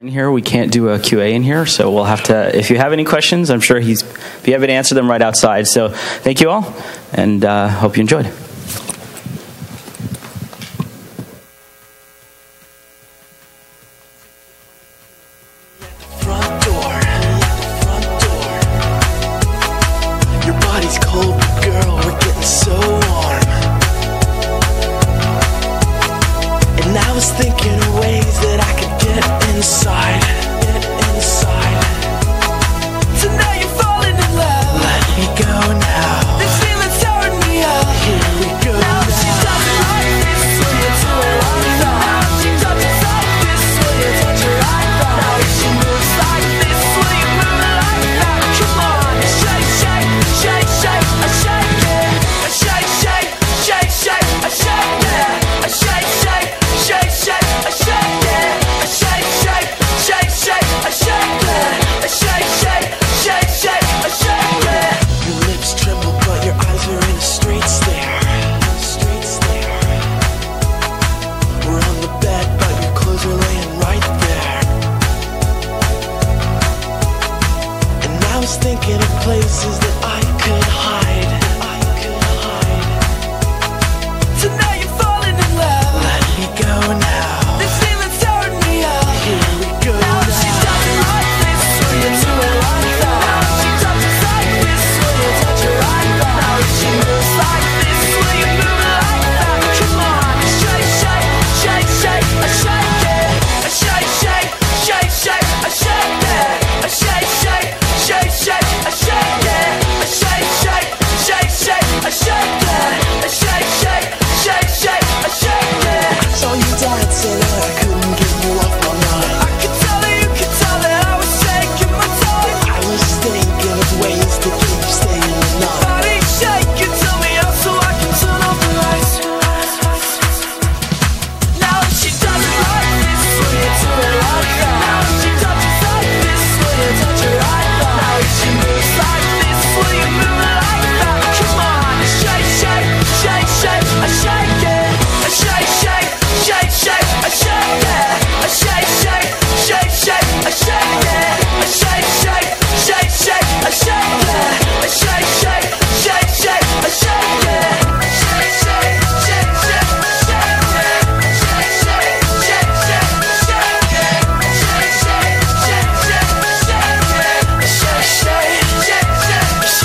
In here, we can't do a QA in here, so we'll have to, if you have any questions, I'm sure he's be happy to answer them right outside. So thank you all, and hope you enjoyed. Your body's cold, girl, we're getting so warm. And I was thinking of ways that I could get inside. So now you're falling in love. Let me go now. This feeling's tearing me up. Here we go now. She does it like this, so you do it like that. Now she does it like this, so you touch her like that. Now she moves like this, so you move it like that. Come on, shake, shake, shake, shake, I shake it. I shake, shake, shake, shake, I shake it. I shake, shake, shake, shake, I shake it. I shake, shake, shake, shake, I shake it. I shake, shake, shake, shake, I shake it. Your lips tremble, but your eyes are in a straight stare. Straight stare. We're on the bed, but your clothes are laying right there. And I was thinking of places that I could hide. So now you're falling in love. Let me go now. This feeling's tearing me up. Here we go now. She does it like this, so you do it like that. Now she does it like this, so you touch her like that. Now she moves like this, so you move it like that. Come on, shake, shake, shake, shake, I shake it. I shake, shake, shake, shake, I shake it. I shake, shake, shake, shake, I shake it. I shake, shake, shake, shake, I shake it. I shake, shake, shake, shake, I shake it. Saw you dancing and I couldn't get you off my mind. I could tell that you could tell that I was shaking my tongue. I was thinking of ways to keep staying alive. Body shaking, tell me how so I can turn off the lights. Now she does it like this, so you do it like that. Now she does it like this, so you touch her like that. Now she moves like this, so you move it like that. Come on, shake, shake, shake, shake, I shake it. I shake, shake, shake, shake, I shake it. I shake, shake, shake, shake, I shake it. I shake, shake, shake, shake, I shake it. I shake, shake, shake, shake, I shake it. I shake, shake, shake, shake, I shake it. I shake, shake, shake, shake, I shake it. I shake, shake, shake, shake, I shake it. I shake, shake, shake, shake, I shake it.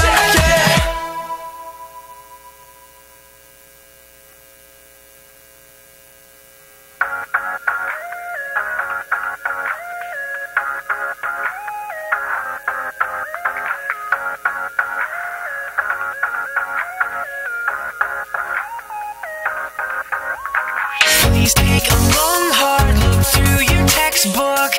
Please take a long hard look through your textbook,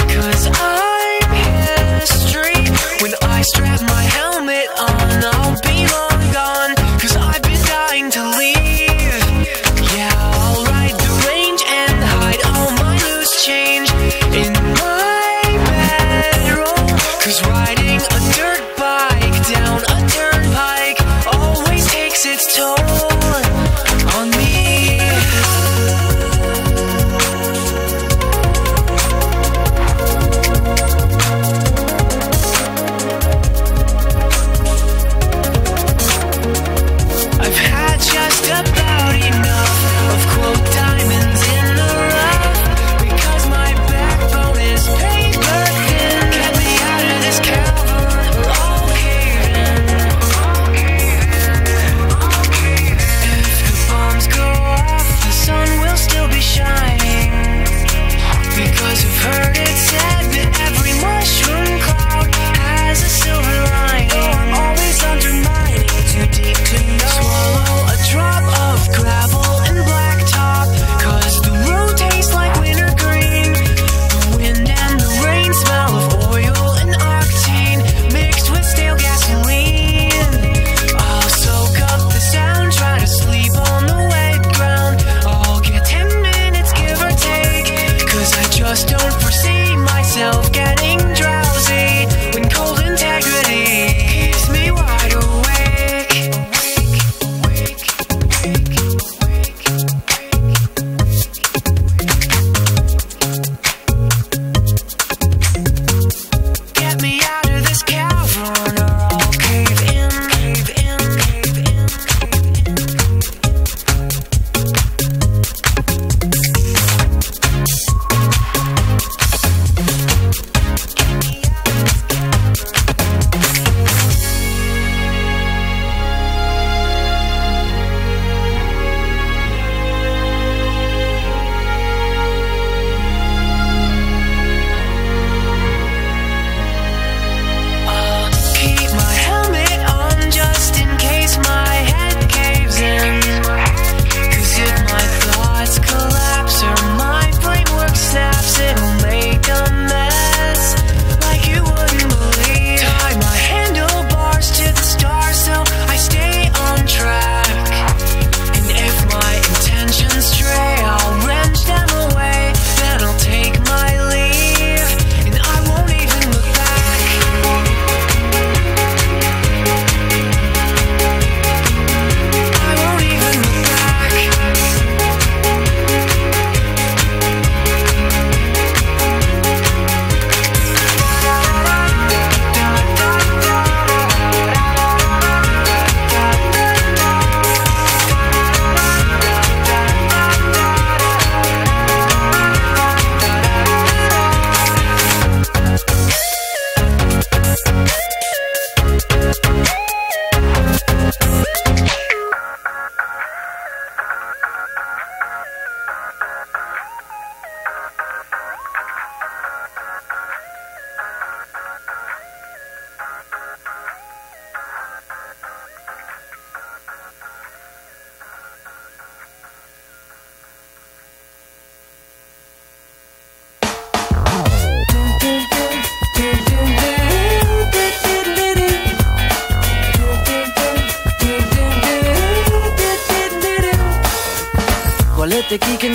'cause I'm history. When I strap my helmet on, I'll be long gone, 'cause I've been dying to leave. Yeah, I'll ride the range and hide all my loose change in my bedroom, 'cause riding a dirt bike down a turnpike always takes its toll on me.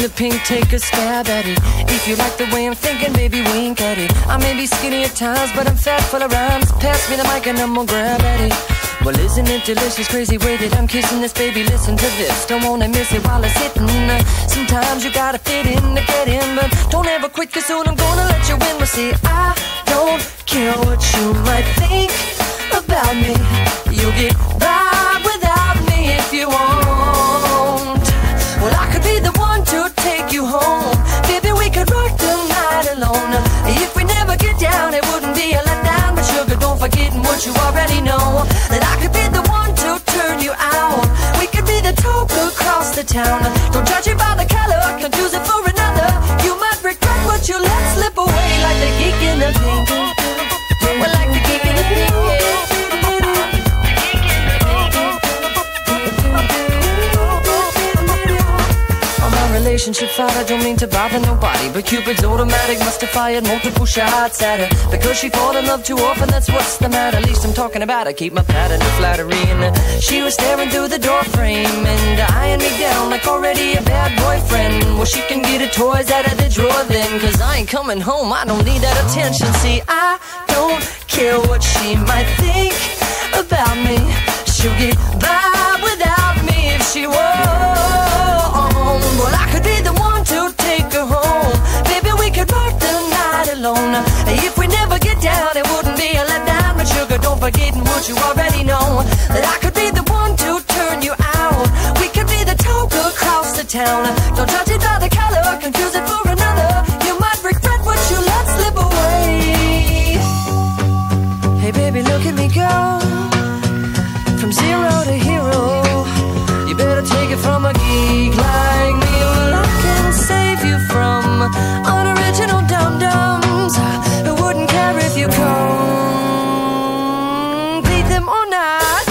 the pink, take a stab at it. If you like the way I'm thinking, baby, wink at it. I may be skinny at times, but I'm fat full of rhymes. Pass me the mic and I'm gonna grab at it. Well, isn't it delicious, crazy way that I'm kissing this, baby? Listen to this, don't wanna miss it while it's hitting. Sometimes you gotta fit in to get in, but don't ever quit, cause soon I'm gonna let you win. Well, see, I don't care what you might think about me. You'll get by without me if you want. Well, I could be the one to take you home. Baby, we could rock the night alone. If we never get down, it wouldn't be a letdown. But sugar, don't forget what you already know, that I could be the one to turn you out. We could be the talk across the town. Don't judge it by the color, confuse it for another. You might regret what you let slip away, like the geek in the pink. Well, like the geek in the pink, yeah. Relationship fight, I don't mean to bother nobody, but Cupid's automatic must have fired multiple shots at her, because she fall in love too often, that's what's the matter. At least I'm talking about her, keep my pattern of flattery. And she was staring through the door frame and eyeing me down like already a bad boyfriend. Well, she can get her toys out of the drawer then, cause I ain't coming home, I don't need that attention. See, I don't care what she might think about me. She'll get by without me if she won't. Well, I could be the one to take her home. Baby, we could rock the night alone. If we never get down, it wouldn't be a letdown. But sugar, don't forget what you already know, that I could be the one to turn you out. We could be the talk across the town. Don't judge it by the color, confuse it for another. You might regret what you let slip away. Hey baby, look at me go, from zero to hero. You better take it from a geek like me. Well, I can save you from unoriginal dum-dums who wouldn't care if you complete them or not.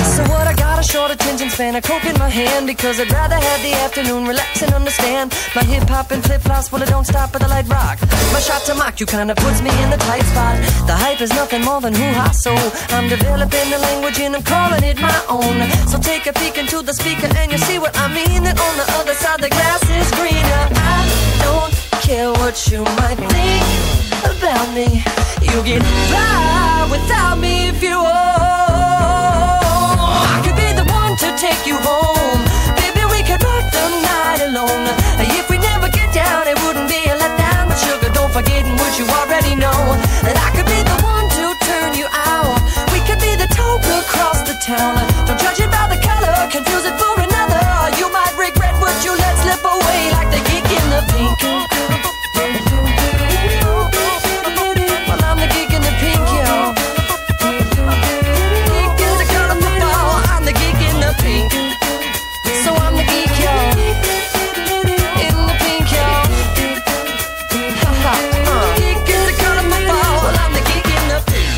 So what, I got a short attention span, a Coke in my hand, because I'd rather have the afternoon, relax and understand. My hip-hop and flip-flops, well, it don't stop at the light rock. My shot to mock you kind of puts me in the tight spot. The hype is nothing more than hoo-ha, so I'm developing the language and I'm calling it my own. So take a peek into the speaker and you see what I mean, that on the other side the grass is greener. I don't care what you might think about me. You'll get by without me if you want. I could be the one to take you home. Baby, we could rock the night alone. If we never get down, it wouldn't be a letdown. But sugar, don't forget what you already know, that I could be the one to turn you out. We could be the talk across the town. Don't judge it by the color, confuse it for another. You might regret what you let slip away, like the geek in the pink. Well, I'm the geek in the pink, yo. Geek is the color purple, I'm the geek in the pink. So I'm the geek, yo, in the pink, yo. Geek is the color purple, well, I'm the geek in the pink.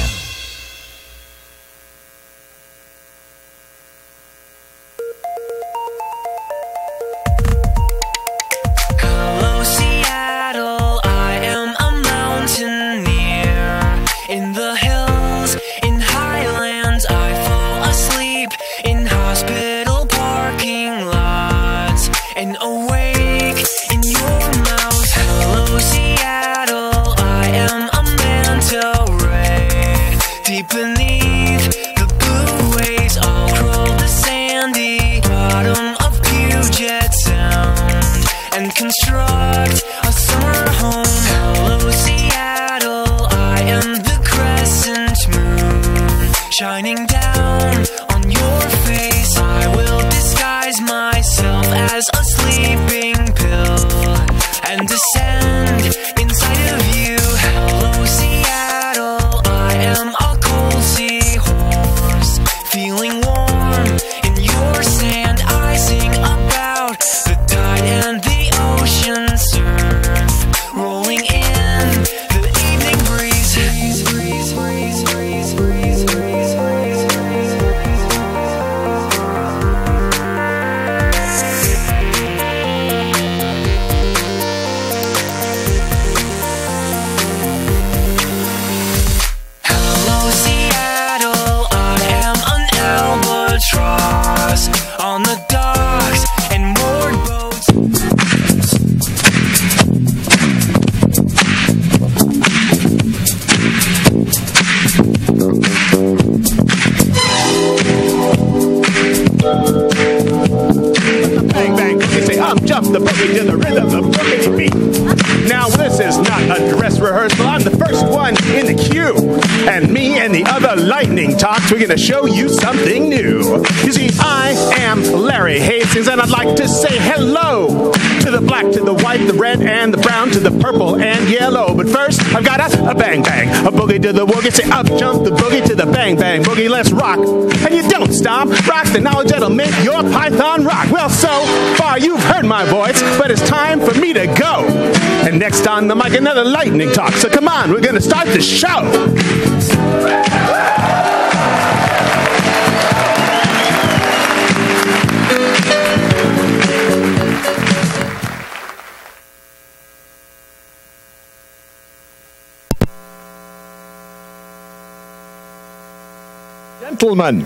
Hello, Seattle, I am a mountaineer. In the hills, in highlands, I fall asleep in hospital parking lots and awake in your mouth. Hello, Seattle, I am a manta ray. Deep beneath the blue waves, I'll crawl the sandy bottom of Puget Sound and construct a summer home. Hello, Seattle, I am the crescent moon shining down on your face. I will disguise myself as a sleeping pill and descend inside of you. Hello, Seattle, I am a cold seahorse, feeling warm in your sand. I sing about the tide and the ocean surf, rolling in the evening breeze. Breeze, breeze, breeze, breeze, breeze, breeze, breeze. rehearsal. I'm the first one in the queue. And me and the other lightning talks, we're gonna show you something new. You see, I am Larry Hastings, and I'd like to say hello to the black, to the white, the red, and the brown, to the purple and yellow. But first, I've got a bang bang, a boogie to the woogie, say up jump the boogie to the bang bang boogie. Let's rock, and you don't stop. Rock the knowledge that'll make your Python rock. Well, so far you've heard my voice, but it's time for me to go. And next on the mic, another lightning talk. So come on, we're gonna start the show. Gentlemen,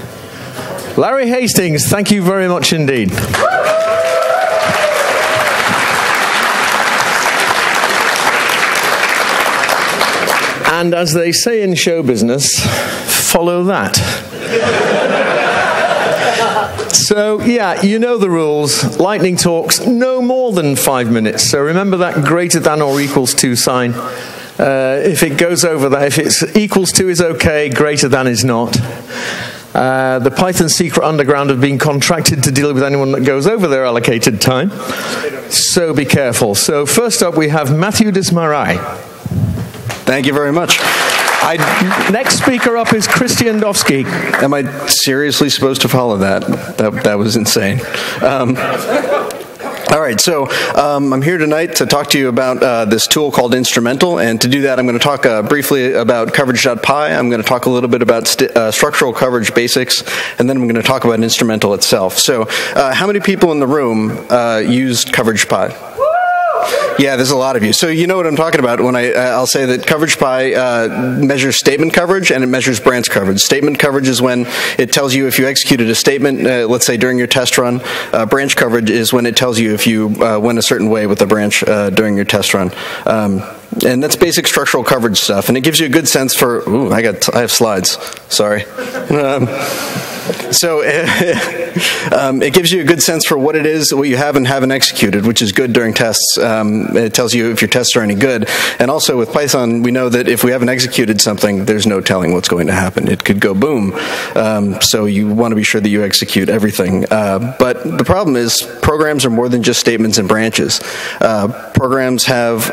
Larry Hastings, thank you very much indeed. And as they say in show business, follow that. So, yeah, you know the rules. Lightning talks no more than 5 minutes. So remember that greater than or equals to sign. If it goes over that, if it's equals to is okay, greater than is not. The Python Secret Underground have been contracted to deal with anyone that goes over their allocated time. So be careful. So first up we have Matthew Desmarais. Thank you very much. Next speaker up is Christian Dovsky. Am I seriously supposed to follow that? That was insane. All right, so I'm here tonight to talk to you about this tool called Instrumental, and to do that I'm going to talk briefly about coverage.py, I'm going to talk a little bit about structural coverage basics, and then I'm going to talk about Instrumental itself. So how many people in the room used coverage.py? Yeah, there's a lot of you. So you know what I'm talking about when I'll say that coverage.py measures statement coverage and it measures branch coverage. Statement coverage is when it tells you if you executed a statement, let's say during your test run. Branch coverage is when it tells you if you went a certain way with a branch during your test run. And that's basic structural coverage stuff, and it gives you a good sense for. Ooh, I have slides. Sorry. So it gives you a good sense for what it is, what you have and haven't executed, which is good during tests. It tells you if your tests are any good. And also with Python, we know that if we haven't executed something, there's no telling what's going to happen. It could go boom. So you want to be sure that you execute everything. But the problem is programs are more than just statements and branches. Programs have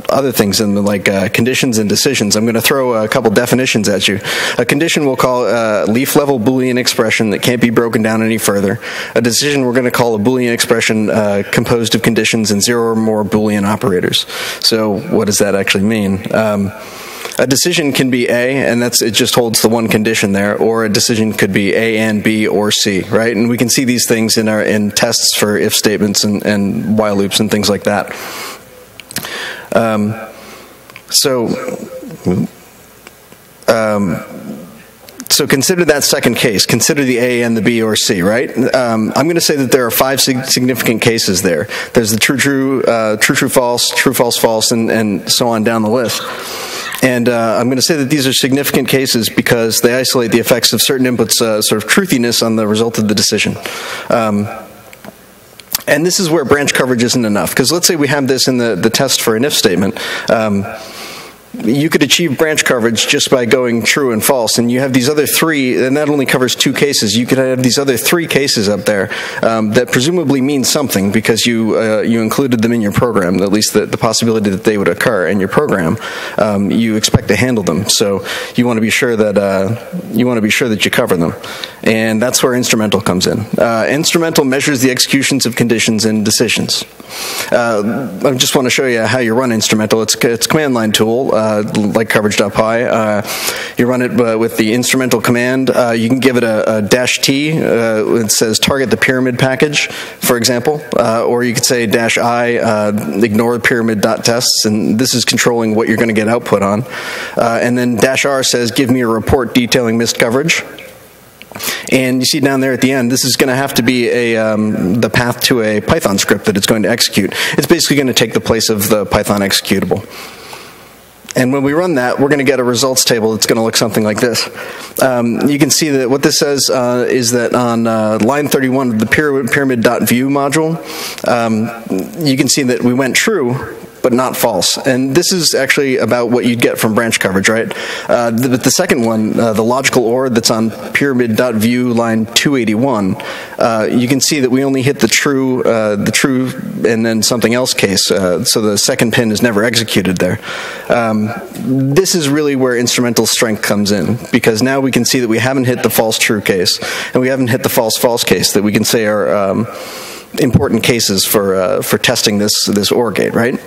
other things in them, like conditions and decisions. I'm going to throw a couple definitions at you. A condition we'll call a leaf-level Boolean expression that can't be broken down any further. A decision we're going to call a Boolean expression composed of conditions and 0 or more Boolean operators. So what does that actually mean? A decision can be A, and it just holds the one condition there, or a decision could be A and B or C, right? And we can see these things in tests for if statements and while loops and things like that. So consider that second case. Consider the A and the B or C, right? I'm going to say that there are 5 significant cases there. There's the true, false, and so on down the list. And I'm going to say that these are significant cases because they isolate the effects of certain inputs' sort of truthiness on the result of the decision. And this is where branch coverage isn't enough. Because let's say we have this in the test for an if statement. You could achieve branch coverage just by going true and false, and you have these other 3, and that only covers 2 cases. You could have these other 3 cases up there that presumably mean something because you included them in your program, at least the possibility that they would occur in your program. You expect to handle them, so you want to be sure that you cover them, and that's where Instrumental comes in. Instrumental measures the executions of conditions and decisions. I just want to show you how you run Instrumental. It's a command line tool. Like coverage.py. You run it with the instrumental command. You can give it a -T. It says target the pyramid package, for example. Or you could say -I, ignore pyramid.tests, and this is controlling what you're going to get output on. And then -R says give me a report detailing missed coverage. And you see down there at the end, this is going to have to be the path to a Python script that it's going to execute. It's basically going to take the place of the Python executable. And when we run that, we're going to get a results table that's going to look something like this. You can see that what this says is that on line 31 of the pyramid.view module, you can see that we went true, but not false. And this is actually about what you'd get from branch coverage, right? The second one, the logical OR that's on pyramid.view line 281, you can see that we only hit the true and then something else case. So the second pin is never executed there. This is really where instrumental strength comes in, because now we can see that we haven't hit the false true case, and we haven't hit the false false case that we can say are important cases for testing this OR gate, right?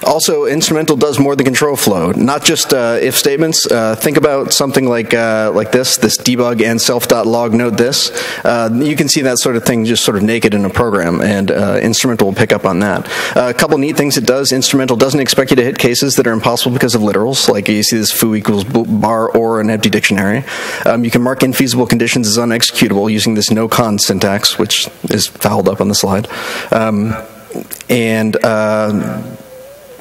Also, instrumental does more than control flow, not just if statements. Think about something like this debug and self.log node this. You can see that sort of thing just sort of naked in a program, and instrumental will pick up on that. A couple neat things it does: instrumental doesn't expect you to hit cases that are impossible because of literals, like you see this foo equals bar or an empty dictionary. You can mark infeasible conditions as unexecutable using this no con syntax, which is fouled up on the slide.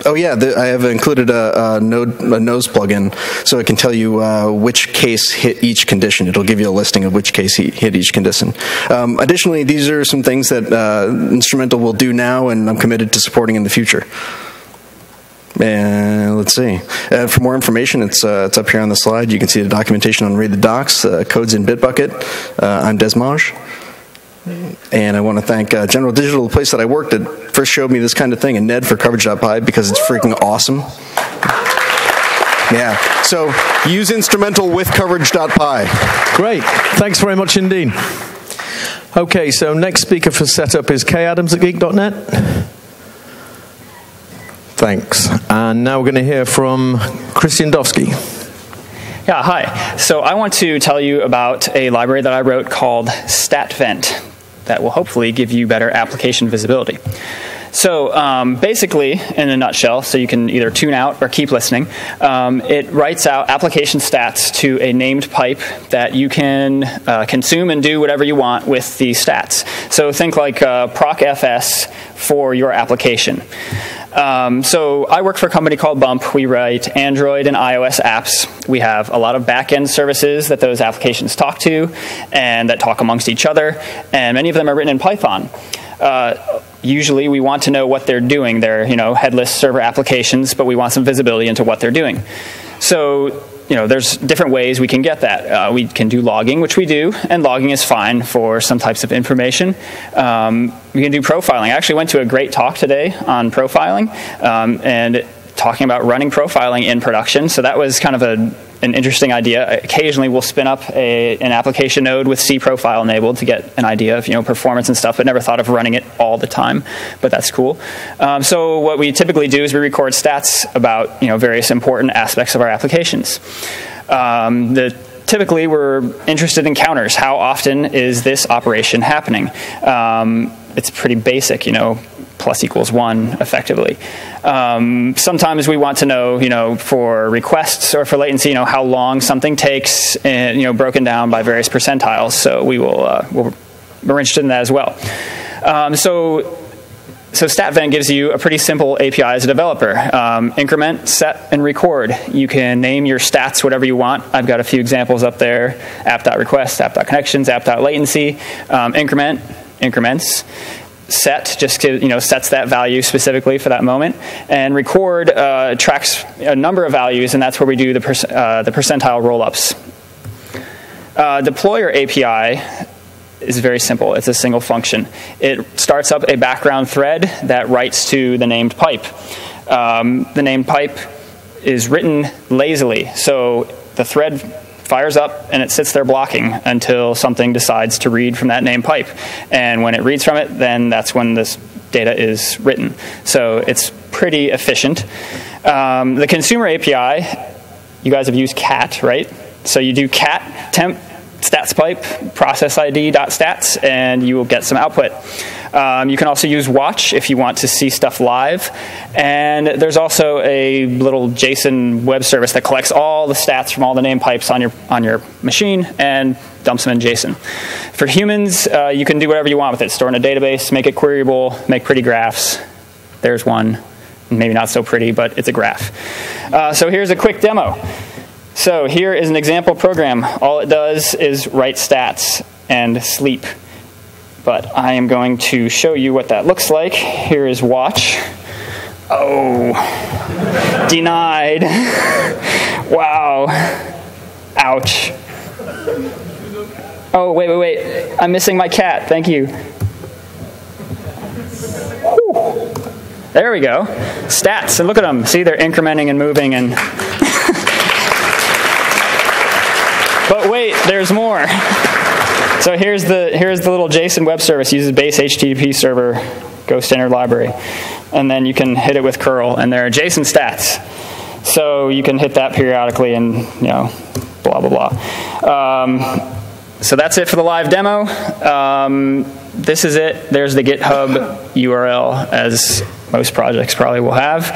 Oh yeah, I have included a nose plugin, so it can tell you which case hit each condition. It'll give you a listing of which case hit each condition. Additionally, these are some things that Instrumental will do now, and I'm committed to supporting in the future. And let's see. For more information, it's up here on the slide. You can see the documentation on Read the Docs, codes in Bitbucket. I'm Desmage. And I want to thank General Digital, the place that I worked at, first showed me this kind of thing, and Ned for Coverage.py, because it's freaking awesome. Yeah, so use Instrumental with Coverage.py. Great. Thanks very much indeed. Okay, so next speaker for setup is Kay Adams at Geek.net. Thanks. And now we're going to hear from Christian Dovsky. Yeah, hi. So I want to tell you about a library that I wrote called StatVent that will hopefully give you better application visibility. So basically, in a nutshell, so you can either tune out or keep listening, it writes out application stats to a named pipe that you can consume and do whatever you want with the stats. So think like procfs for your application. So I work for a company called Bump. We write Android and iOS apps. We have a lot of back-end services that those applications talk to and that talk amongst each other, and many of them are written in Python. Usually we want to know what they're doing. They're, headless server applications, but we want some visibility into what they're doing. So, there's different ways we can get that. We can do logging, which we do, and logging is fine for some types of information. We can do profiling. I actually went to a great talk today on profiling, and talking about running profiling in production. So that was kind of an interesting idea. Occasionally we'll spin up an application node with cProfile enabled to get an idea of performance and stuff, but never thought of running it all the time. But that's cool. So what we typically do is we record stats about various important aspects of our applications. Typically we're interested in counters. How often is this operation happening? It's pretty basic, plus equals 1 effectively. Sometimes we want to know, for requests or for latency, how long something takes, and, broken down by various percentiles. So we're interested in that as well. So StatVent gives you a pretty simple API as a developer. Increment, set, and record. You can name your stats whatever you want. I've got a few examples up there. App.request, app.connections, app.latency. Increment, increments. Set just sets that value specifically for that moment, and record tracks a number of values, and that's where we do the percentile rollups. Deployer API is very simple. It's a single function. It starts up a background thread that writes to the named pipe. The named pipe is written lazily, so the thread fires up and it sits there blocking until something decides to read from that named pipe. And when it reads from it, then that's when this data is written. So it's pretty efficient. The consumer API, you guys have used cat, right? So you do cat temp stats pipe process ID.stats, and you will get some output. You can also use watch if you want to see stuff live. And there's also a little JSON web service that collects all the stats from all the name pipes on your machine and dumps them in JSON. For humans, you can do whatever you want with it. Store in a database, make it queryable, make pretty graphs. There's one. Maybe not so pretty, but it's a graph. So here's a quick demo. So here is an example program. All it does is write stats and sleep. but I am going to show you what that looks like. Here is watch. Oh, denied. Wow. Ouch. Oh, wait. I'm missing my cat. Thank you. Whew. There we go. Stats, and look at them. See, they're incrementing and moving and... But wait, there's more. So here's the little JSON web service. Uses base HTTP server, Go standard library, and then you can hit it with curl, and there are JSON stats. So you can hit that periodically, and blah blah blah. So that's it for the live demo. This is it. There's the GitHub URL, as most projects probably will have.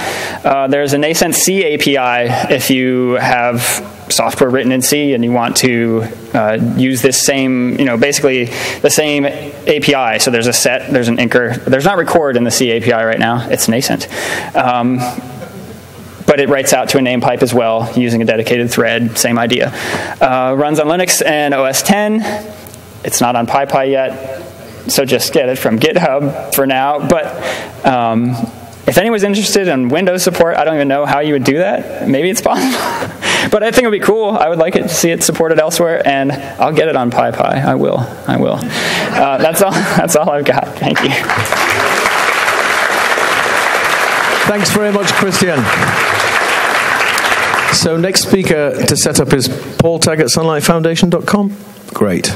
There's a nascent C API if you have software written in C and you want to use this same, basically the same API. So there's a set, there's an anchor. There's not record in the C API right now. It's nascent. But it writes out to a name pipe as well using a dedicated thread, same idea. Runs on Linux and OS X. It's not on PyPy yet, so just get it from GitHub for now. But if anyone's interested in Windows support, I don't even know how you would do that. Maybe it's possible. But I think it would be cool. I would like it to see it supported elsewhere, and I'll get it on PyPy. I will. That's all I've got. Thank you. Thanks very much, Christian. So next speaker to set up is Paul Tagg at sunlightfoundation.com. Great.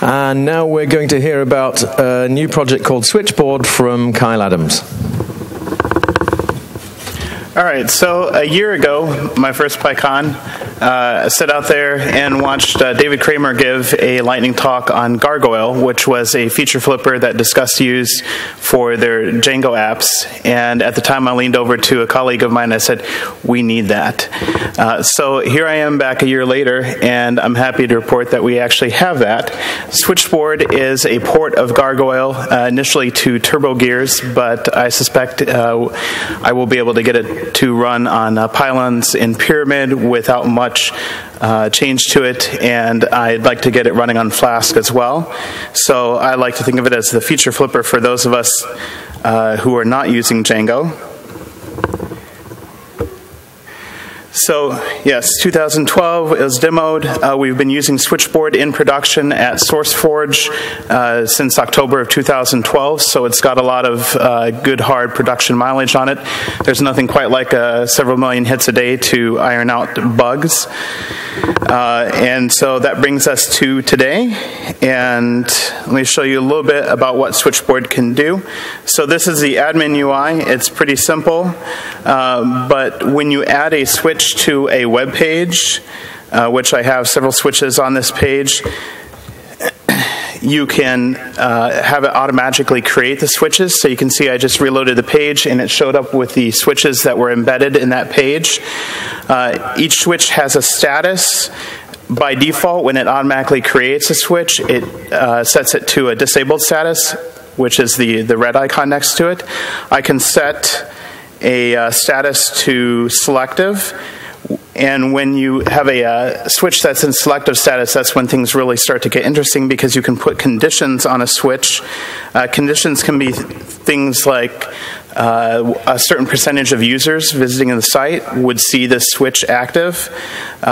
And now we're going to hear about a new project called Switchboard from Kyle Adams. All right, so a year ago, my first PyCon, I sat out there and watched David Kramer give a lightning talk on Gargoyle, which was a feature flipper that Disqus used for their Django apps. And at the time, I leaned over to a colleague of mine and I said, we need that. So here I am back a year later, and I'm happy to report that we actually have that. Switchboard is a port of Gargoyle, initially to Turbo Gears, but I suspect I will be able to get it to run on pylons in Pyramid without much change to it, and I'd like to get it running on Flask as well. So I like to think of it as the feature flipper for those of us who are not using Django. So yes, 2012 it was demoed. We've been using Switchboard in production at SourceForge since October of 2012, so it's got a lot of good hard production mileage on it. There's nothing quite like several million hits a day to iron out bugs. And so that brings us to today, and let me show you a little bit about what Switchboard can do. So this is the admin UI. It's pretty simple, but when you add a switch to a web page, which I have several switches on this page, you can have it automatically create the switches. So you can see I just reloaded the page and it showed up with the switches that were embedded in that page. Each switch has a status. By default, when it automatically creates a switch, it sets it to a disabled status, which is the red icon next to it. I can set a status to selective, and when you have a switch that's in selective status, that's when things really start to get interesting, because you can put conditions on a switch. Conditions can be things like a certain percentage of users visiting the site would see this switch active.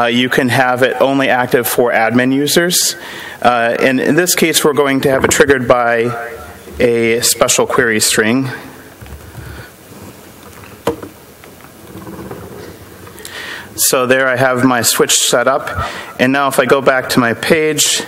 You can have it only active for admin users. And in this case, we're going to have it triggered by a special query string. So there I have my switch set up, and now if I go back to my page,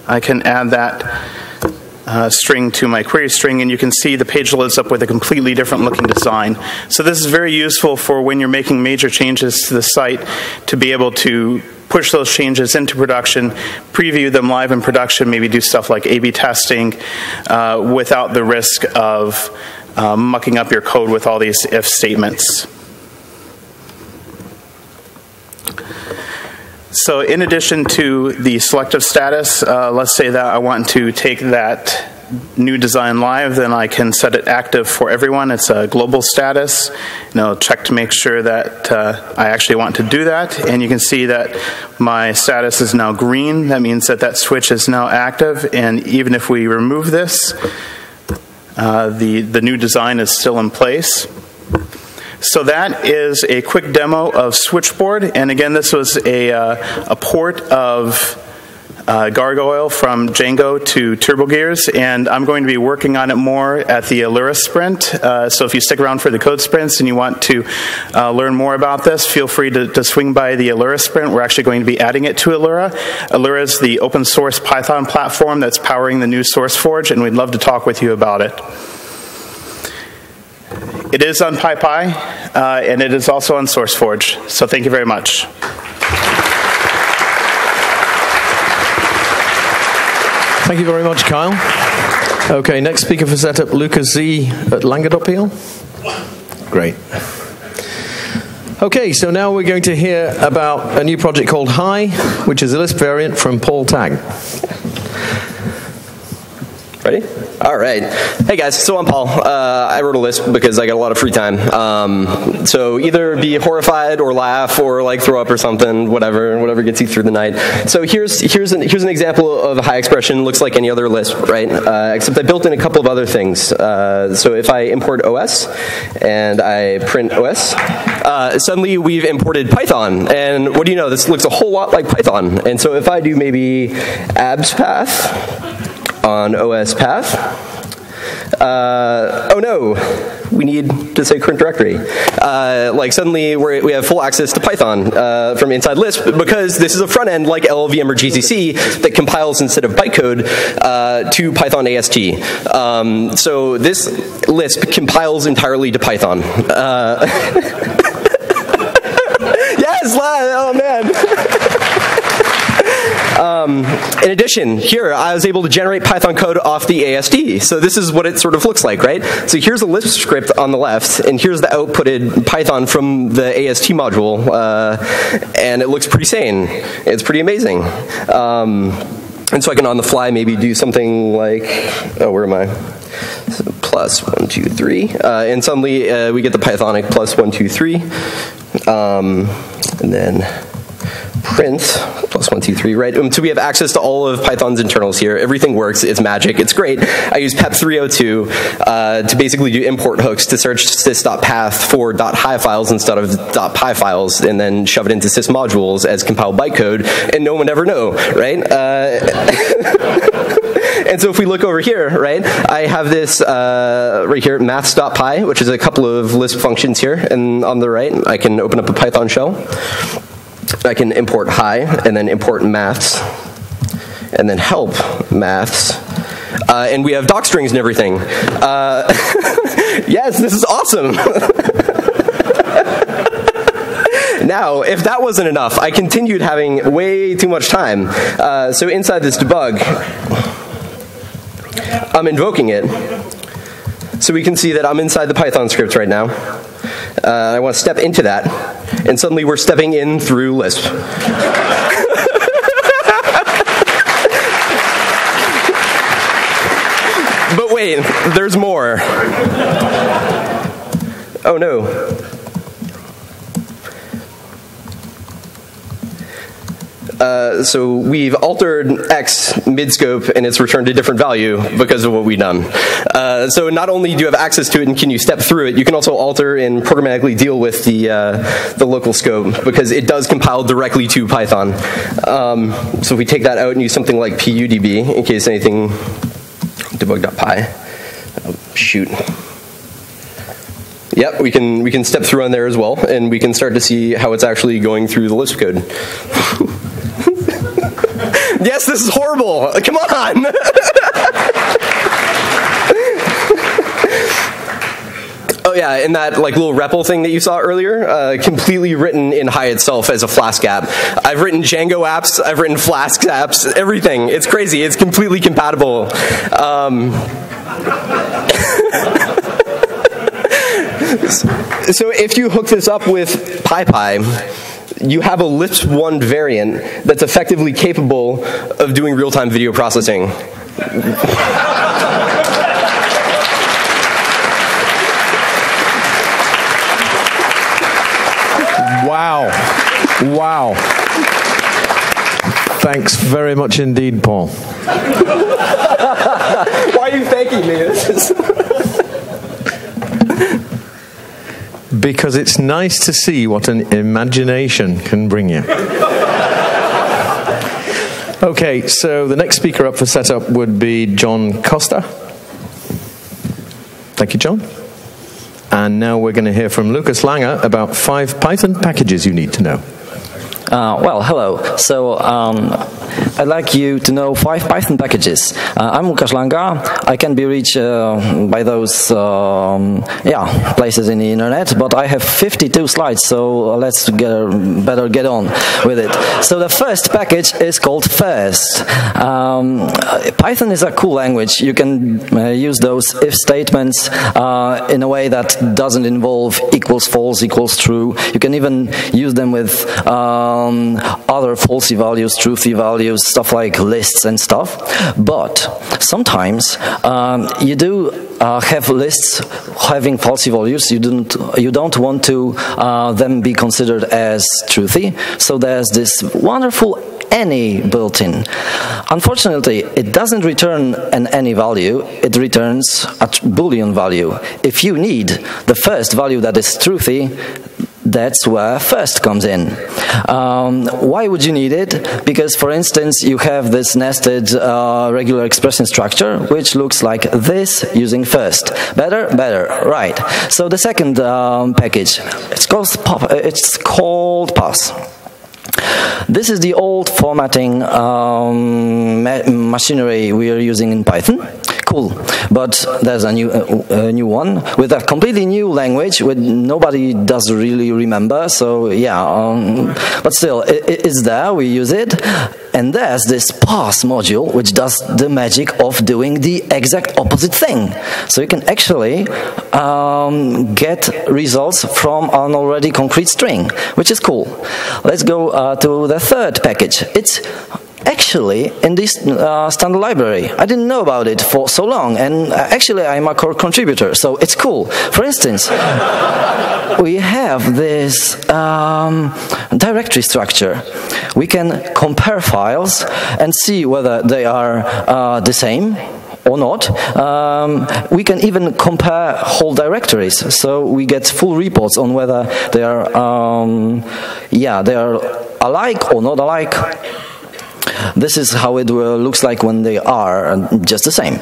I can add that string to my query string, and you can see the page loads up with a completely different looking design. So this is very useful for when you're making major changes to the site, to be able to push those changes into production, preview them live in production, maybe do stuff like A/B testing without the risk of mucking up your code with all these if statements. So in addition to the selective status, let's say that I want to take that new design live, then I can set it active for everyone. It's a global status. Check to make sure that I actually want to do that. And you can see that my status is now green. That means that that switch is now active. And even if we remove this, the new design is still in place. So that is a quick demo of Switchboard. And again, this was a port of Gargoyle from Django to TurboGears, and I'm going to be working on it more at the Allura Sprint. So if you stick around for the code sprints and you want to learn more about this, feel free to swing by the Allura Sprint. We're actually going to be adding it to Allura. Allura is the open source Python platform that's powering the new SourceForge, and we'd love to talk with you about it. It is on PyPy, and it is also on SourceForge. So thank you very much. Thank you very much, Kyle. Okay, next speaker for setup, Lucas Z at Languedoc. Great. Okay, so now we're going to hear about a new project called Hi, which is a Lisp variant from Paul Tagg. Ready? All right. Hey guys, so I'm Paul. I wrote a Lisp because I got a lot of free time. So either be horrified or laugh or like throw up or something, whatever gets you through the night. So here's an example of a Hi expression. Looks like any other Lisp, right? Except I built in a couple of other things. So if I import OS and I print OS, suddenly we've imported Python. And what do you know? This looks a whole lot like Python. And so if I do maybe abs path on OS path. Oh no, we need to say current directory. Like suddenly we have full access to Python from inside Lisp because this is a front end like LLVM or GCC that compiles instead of bytecode to Python AST. So this Lisp compiles entirely to Python. Yes, oh man. In addition, here I was able to generate Python code off the AST. So this is what it sort of looks like, right? So here's a Lisp script on the left, and here's the outputted Python from the AST module, and it looks pretty sane. It's pretty amazing. And so I can on the fly maybe do something like, oh, where am I? So plus 1, 2, 3, and suddenly we get the Pythonic plus 1, 2, 3, and then print plus 1, 2, 3, right? So we have access to all of Python's internals here. Everything works. It's magic. It's great. I use pep302 to basically do import hooks to search sys.path for .hi files instead of .py files, and then shove it into sys modules as compiled bytecode, and no one would ever know, right? And so if we look over here, right, I have this right here, maths.py, which is a couple of Lisp functions here, and on the right, I can open up a Python shell. I can import hi, and then import maths, and then help maths, and we have doc strings and everything. Yes, this is awesome. Now, if that wasn't enough, I continued having way too much time. So inside this debug, I'm invoking it. So we can see that I'm inside the Python script right now. I want to step into that, and suddenly we're stepping in through Lisp. But wait, there's more. Oh no. So we've altered x mid-scope, and it's returned a different value because of what we've done. So not only do you have access to it and can you step through it, you can also alter and programmatically deal with the local scope because it does compile directly to Python. So if we take that out and use something like PUDB, in case anything, debug.py, oh, shoot. Yep, we can step through on there as well, and we can start to see how it's actually going through the Lisp code. Yes, this is horrible. Come on. Oh yeah, and that like little REPL thing that you saw earlier, completely written in Hi itself as a Flask app. I've written Django apps, I've written Flask apps, everything. It's crazy. It's completely compatible. So if you hook this up with PyPy, you have a Lisp 1 variant that's effectively capable of doing real-time video processing. Wow. Wow. Thanks very much indeed, Paul. Why are you thanking me? Because it's nice to see what an imagination can bring you. Okay, so the next speaker up for setup would be John Costa. Thank you, John. And now we're going to hear from Lucas Langer about 5 Python packages you need to know. Well, hello. So I'd like you to know 5 Python packages. I'm Łukasz Langa. I can be reached by those places in the internet, but I have 52 slides, so let's better get on with it. So the first package is called first. Python is a cool language. You can use those if statements in a way that doesn't involve equals false, equals true. You can even use them with other falsy values, truthy values, stuff like lists and stuff. But sometimes you do have lists having falsy values. You don't want to them be considered as truthy. So there's this wonderful any built in. Unfortunately, it doesn't return an any value, it returns a Boolean value. If you need the first value that is truthy, that's where first comes in. Why would you need it? Because, for instance, you have this nested regular expression structure, which looks like this using first. Better? Better. Right. So the second package, it's called pass. This is the old formatting machinery we are using in Python. Cool, but there's a new one with a completely new language which nobody does really remember. So yeah, but still, it's there. We use it, and there's this pass module which does the magic of doing the exact opposite thing. So you can actually get results from an already concrete string, which is cool. Let's go to the third package. It's actually in this standard library. I didn't know about it for so long, and actually I'm a core contributor, so it's cool. For instance, we have this directory structure. We can compare files and see whether they are the same or not. We can even compare whole directories, so we get full reports on whether they are they are alike or not alike. This is how it looks like when they are just the same.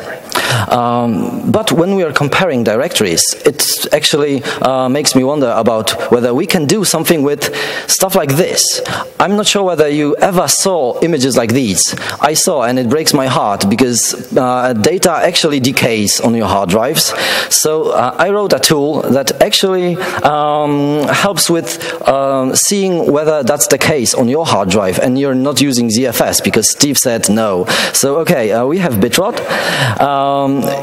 But when we are comparing directories, it actually makes me wonder about whether we can do something with stuff like this. I'm not sure whether you ever saw images like these. I saw, and it breaks my heart because data actually decays on your hard drives. So I wrote a tool that actually helps with seeing whether that's the case on your hard drive and you're not using ZFS because Steve said no. So okay, we have Bitrot.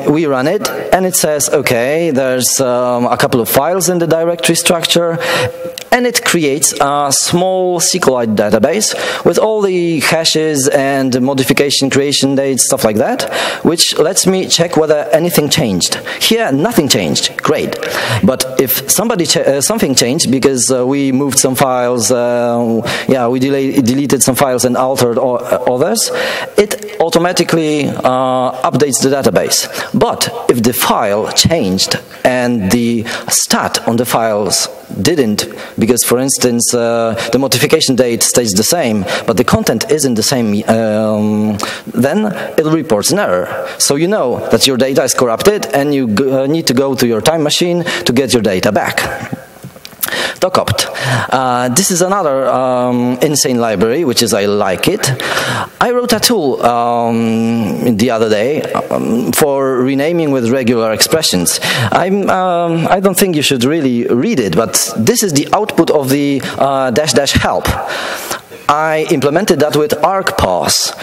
We run it, and it says, okay, there's a couple of files in the directory structure, and it creates a small SQLite database with all the hashes and modification, creation dates, stuff like that, which lets me check whether anything changed. Here, nothing changed. Great. But if something changed because we moved some files, we deleted some files and altered others, it automatically updates the database. But if the file changed and the stat on the files didn't, because for instance the modification date stays the same but the content isn't the same, then it reports an error. So you know that your data is corrupted and you need to go to your time machine to get your data back. Docopt. This is another insane library, which is I like it. I wrote a tool the other day for renaming with regular expressions. I don't think you should really read it, but this is the output of the --help. I implemented that with argparse.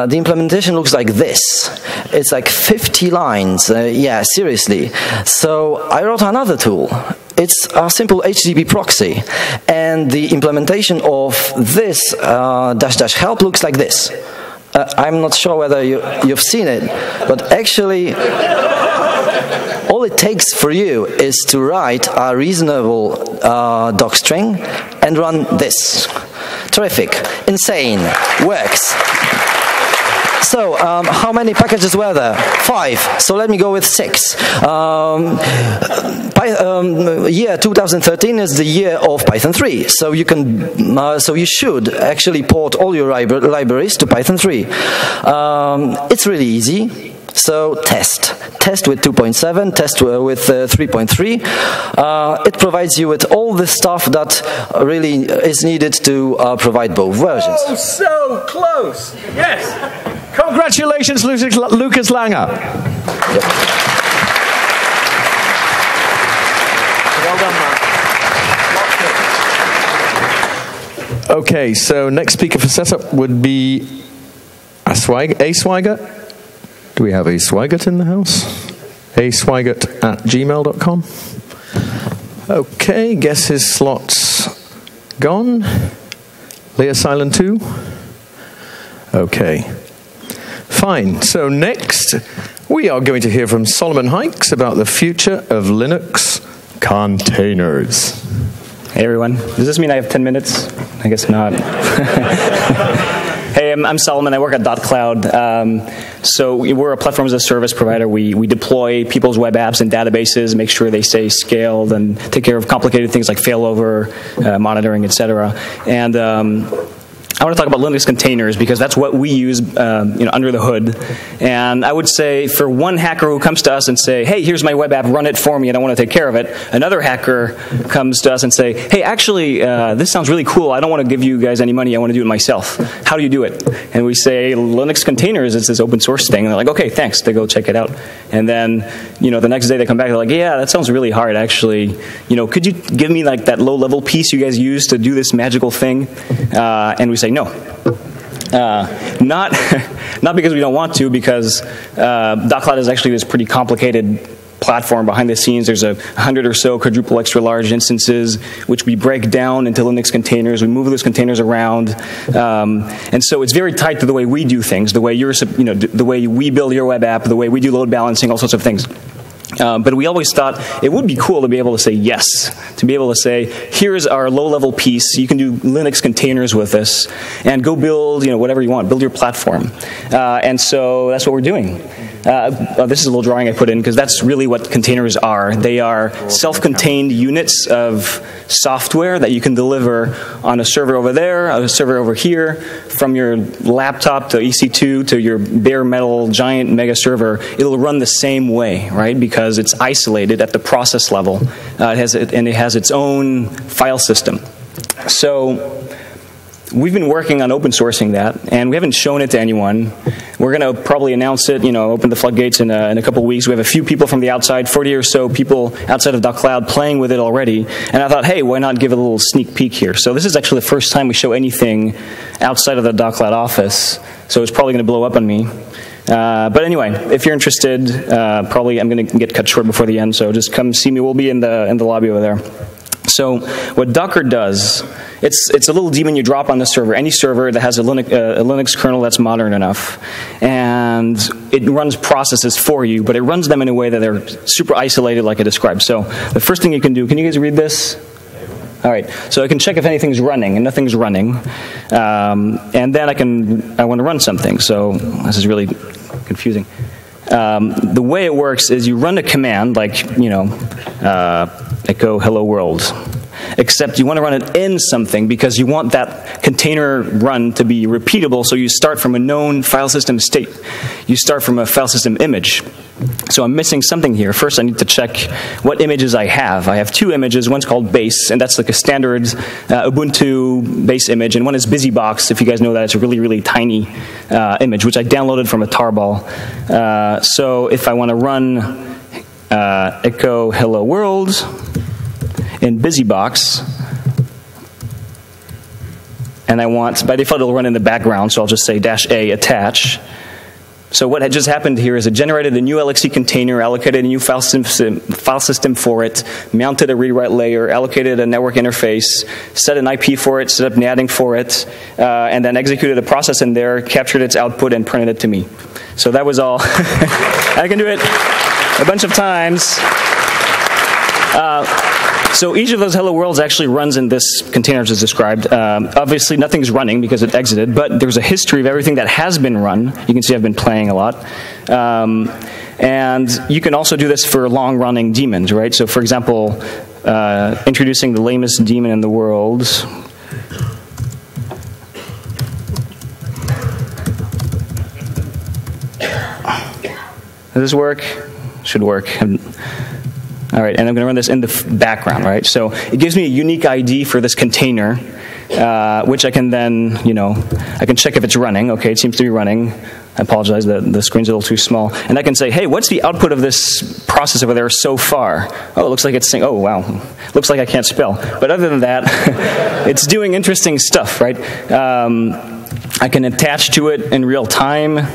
The implementation looks like this. It's like 50 lines. Yeah, seriously. So I wrote another tool. It's a simple HTTP proxy, and the implementation of this --help looks like this. I'm not sure whether you've seen it, but actually all it takes for you is to write a reasonable doc string and run this. Terrific. Insane. Works. So, how many packages were there? 5. So let me go with 6. Year 2013 is the year of Python 3. So you can, so you should actually port all your libraries to Python 3. It's really easy. So test with 2.7, test with 3.3. It provides you with all the stuff that really is needed to provide both versions. Oh, so close! Yes! Congratulations, Lucas Langer. Well done, man. Okay, so next speaker for setup would be A. Swigert. Do we have A. Swigert in the house? aswigert@gmail.com. Okay, guess his slot's gone. Leah Silent 2? Okay. Fine. So next, we are going to hear from Solomon Hykes about the future of Linux containers. Hey everyone. Does this mean I have 10 minutes? I guess not. Hey, I'm Solomon. I work at .cloud. So we're a platform as a service provider. We deploy people's web apps and databases, make sure they stay scaled, and take care of complicated things like failover, monitoring, etc. And I want to talk about Linux containers because that's what we use under the hood. And I would say for one hacker who comes to us and say, hey, here's my web app, run it for me, and I want to take care of it. Another hacker comes to us and say, hey, actually, this sounds really cool. I don't want to give you guys any money. I want to do it myself. How do you do it? And we say, Linux containers is this open source thing. And they're like, okay, thanks. They go check it out. And then, the next day they come back. They're like, yeah, that sounds really hard, actually. Could you give me like that low-level piece you guys use to do this magical thing? And we say, no. Not because we don't want to, because .cloud is actually this pretty complicated platform behind the scenes. There's 100 or so quadruple extra large instances, which we break down into Linux containers. We move those containers around, and so it's very tight to the way we do things, the way the way we build your web app, the way we do load balancing, all sorts of things. But we always thought it would be cool to be able to say yes, to be able to say, here's our low-level piece, you can do Linux containers with this, and go build whatever you want, build your platform. And so that's what we're doing. This is a little drawing I put in because that's really what containers are. They are self-contained units of software that you can deliver on a server over there, a server over here, from your laptop to EC2 to your bare metal giant mega server. It'll run the same way, right? Because it's isolated at the process level. It has its own file system. So we've been working on open sourcing that, and we haven't shown it to anyone. We're going to probably announce it, open the floodgates in a couple of weeks. We have a few people from the outside, 40 or so people outside of .cloud playing with it already. And I thought, hey, why not give a little sneak peek here? So this is actually the first time we show anything outside of the .cloud office. So it's probably going to blow up on me. But anyway, if you're interested, probably I'm going to get cut short before the end. So just come see me. We'll be in the lobby over there. So what Docker does, it's a little daemon you drop on the server, any server that has a Linux kernel that's modern enough, and it runs processes for you, but it runs them in a way that they're super isolated like I described. So the first thing you can do, can you guys read this? All right, so I can check if anything's running, and nothing's running, and then I want to run something. So this is really confusing. The way it works is you run a command like, echo hello world, except you want to run it in something because you want that container run to be repeatable, so you start from a known file system state. You start from a file system image. So I'm missing something here. First I need to check what images I have. I have 2 images. One's called base, and that's like a standard Ubuntu base image, and one is BusyBox. If you guys know that, it's a really, really tiny image, which I downloaded from a tarball. So if I want to run echo hello world in BusyBox, and I want, by default it'll run in the background, so I'll just say -a attach. So what had just happened here is it generated a new LXC container, allocated a new file system for it, mounted a read-write layer, allocated a network interface, set an IP for it, set up netting for it, and then executed a process in there, captured its output, and printed it to me. So that was all. I can do it a bunch of times. So each of those hello worlds actually runs in this container as described. Obviously, nothing's running because it exited, but there's a history of everything that has been run. You can see I've been playing a lot. And you can also do this for long-running daemons, right? So, for example, introducing the lamest daemon in the world. Does this work? Should work. All right, and I'm going to run this in the background, right? So it gives me a unique ID for this container, which I can then, I can check if it's running. Okay, it seems to be running. I apologize, the screen's a little too small. And I can say, hey, what's the output of this process over there so far? Oh, it looks like it's saying, oh, wow, looks like I can't spell. But other than that, it's doing interesting stuff, right? I can attach to it in real time.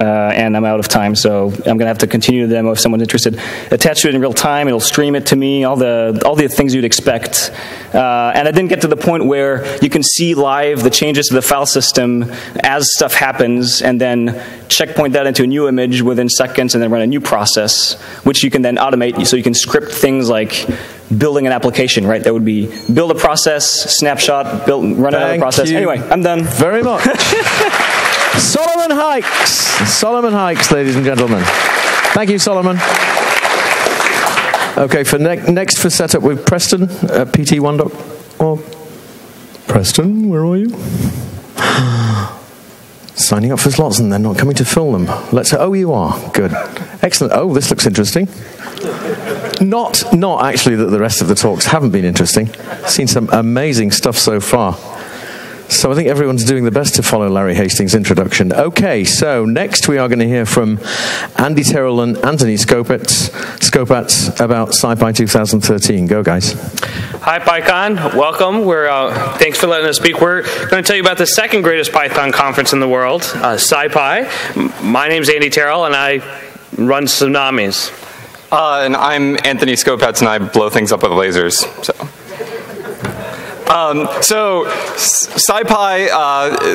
And I'm out of time, so I'm going to have to continue the demo if someone's interested. Attach to it in real time, it'll stream it to me, all the things you'd expect. And I didn't get to the point where you can see live the changes to the file system as stuff happens, and then checkpoint that into a new image within seconds, and then run a new process, which you can then automate, so you can script things like building an application, right? That would be build a process, snapshot, run another process. Anyway, I'm done. Very much. Solomon Hykes, ladies and gentlemen. Thank you, Solomon. Okay, for next for setup with Preston at pt1.org. Preston, where are you? Signing up for slots and then not coming to fill them. Oh, you are. Good. Excellent. Oh, this looks interesting. Not actually that the rest of the talks haven't been interesting. Seen some amazing stuff so far. So I think everyone's doing the best to follow Larry Hastings' introduction. Okay, so next we are going to hear from Andy Terrell and Anthony Skopats about SciPy 2013. Go, guys. Hi, PyCon. Welcome. Thanks for letting us speak. We're going to tell you about the second greatest Python conference in the world, SciPy. My name's Andy Terrell, and I run Tsunamis. And I'm Anthony Skopats, and I blow things up with lasers. So SciPy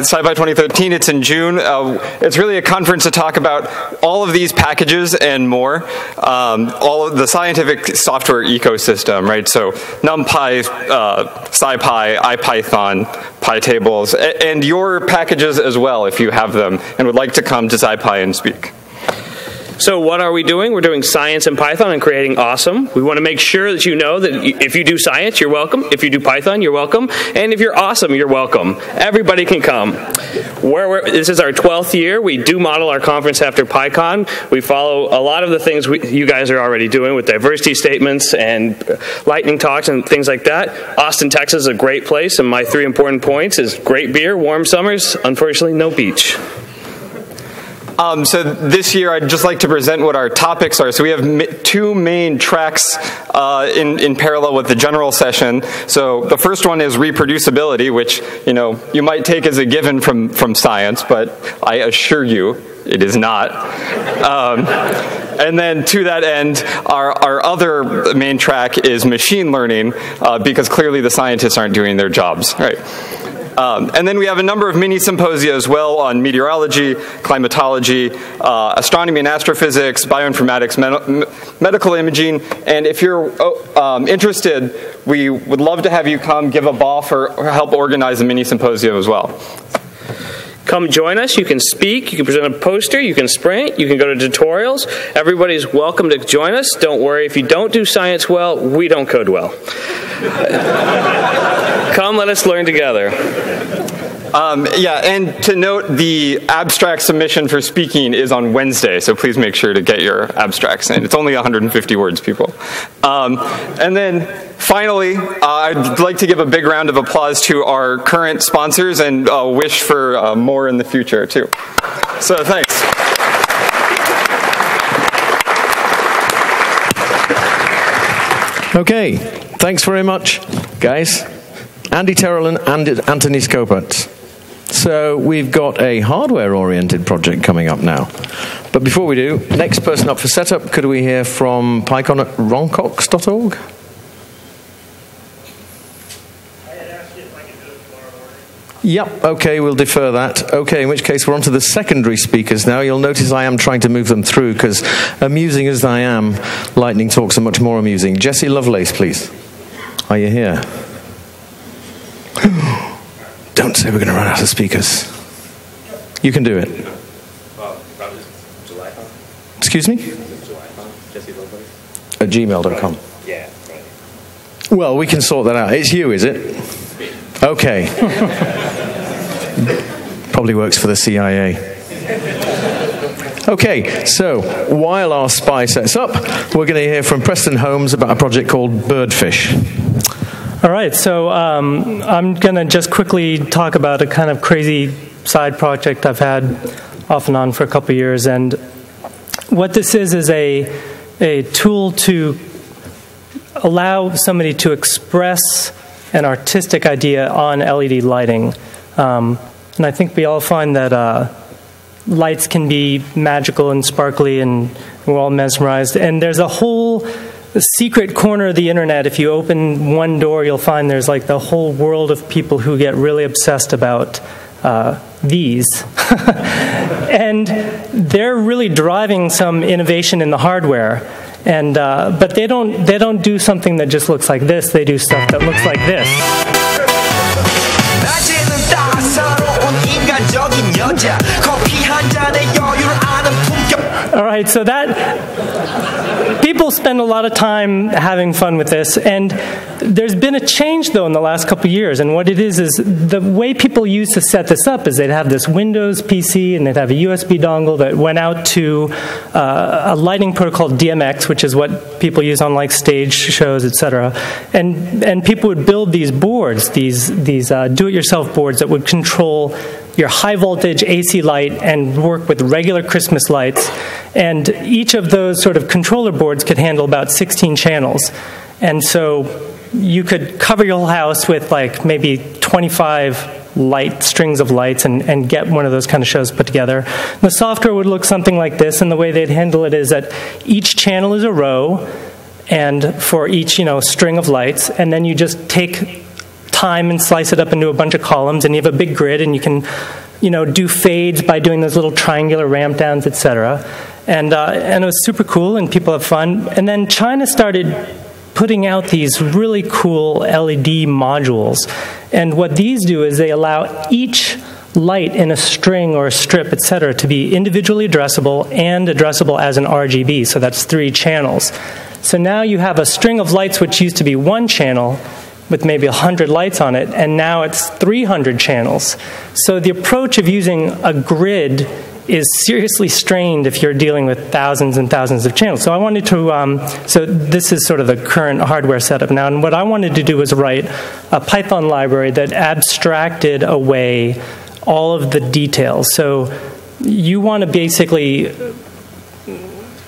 2013, it's in June. It's really a conference to talk about all of these packages and more, all of the scientific software ecosystem, right? So NumPy, SciPy, IPython, PyTables, and your packages as well if you have them and would like to come to SciPy and speak. So what are we doing? We're doing science in Python and creating awesome. We want to make sure that you know that if you do science, you're welcome. If you do Python, you're welcome. And if you're awesome, you're welcome. Everybody can come. This is our 12th year. We do model our conference after PyCon. We follow a lot of the things you guys are already doing with diversity statements and lightning talks and things like that. Austin, Texas is a great place, and my 3 important points is great beer, warm summers, unfortunately no beach. So this year, I'd just like to present what our topics are. So we have 2 main tracks in parallel with the general session. So the first one is reproducibility, which you might take as a given from science, but I assure you it is not. And then to that end, our other main track is machine learning, because clearly the scientists aren't doing their jobs. Right. And then we have a number of mini symposia as well on meteorology, climatology, astronomy and astrophysics, bioinformatics, medical imaging. And if you're interested, we would love to have you come give a BOF or help organize a mini symposium as well. Come join us. You can speak. You can present a poster. You can sprint. You can go to tutorials. Everybody's welcome to join us. Don't worry. If you don't do science well, we don't code well. Come, let us learn together. Yeah, and to note, the abstract submission for speaking is on Wednesday, so please make sure to get your abstracts in. It's only 150 words, people. And then finally, I'd like to give a big round of applause to our current sponsors and wish for more in the future, too. So thanks. Okay, thanks very much, guys. Andy Terrell and Anthony Skopats. So we've got a hardware-oriented project coming up now. But before we do, next person up for setup, could we hear from PyCon at roncox.org? Yep, okay, we'll defer that. Okay, in which case we're on to the secondary speakers now. You'll notice I am trying to move them through because, amusing as I am, lightning talks are much more amusing. Jesse Lovelace, please. Are you here? Don't say we're going to run out of speakers. You can do it. Excuse me? At gmail.com. Yeah. Well, we can sort that out. It's you, is it? Okay. Probably works for the CIA. Okay, so while our spy sets up, we're going to hear from Preston Holmes about a project called Birdfish. All right, so I'm going to just quickly talk about a kind of crazy side project I've had off and on for a couple of years. And what this is a tool to allow somebody to express an artistic idea on LED lighting. And I think we all find that lights can be magical and sparkly, and we're all mesmerized. And there's a whole secret corner of the internet. If you open one door, you'll find there's like the whole world of people who get really obsessed about these. And they're really driving some innovation in the hardware. And but they don't do something that just looks like this. They do stuff that looks like this. All right, so that people spend a lot of time having fun with this, and there's been a change though in the last couple of years. And what it is the way people used to set this up is they'd have this Windows PC and they'd have a USB dongle that went out to a lighting protocol DMX, which is what people use on like stage shows, etc. And people would build these boards, these do-it-yourself boards that would control your high voltage AC light and work with regular Christmas lights. And each of those sort of controller boards could handle about 16 channels. And so you could cover your whole house with like maybe 25 strings of lights and get one of those kind of shows put together. The software would look something like this, and the way they'd handle it is that each channel is a row, and for each string of lights, and then you just take time and slice it up into a bunch of columns, and you have a big grid, and you can do fades by doing those little triangular ramp downs, etc. And it was super cool, and people have fun. And then China started putting out these really cool LED modules. And what these do is they allow each light in a string or a strip, etc., to be individually addressable and addressable as an RGB. So that's 3 channels. So now you have a string of lights which used to be 1 channel with maybe 100 lights on it, and now it's 300 channels. So the approach of using a grid is seriously strained if you're dealing with thousands and thousands of channels. So I wanted to, so this is sort of the current hardware setup now, and what I wanted to do was write a Python library that abstracted away all of the details. So you want to basically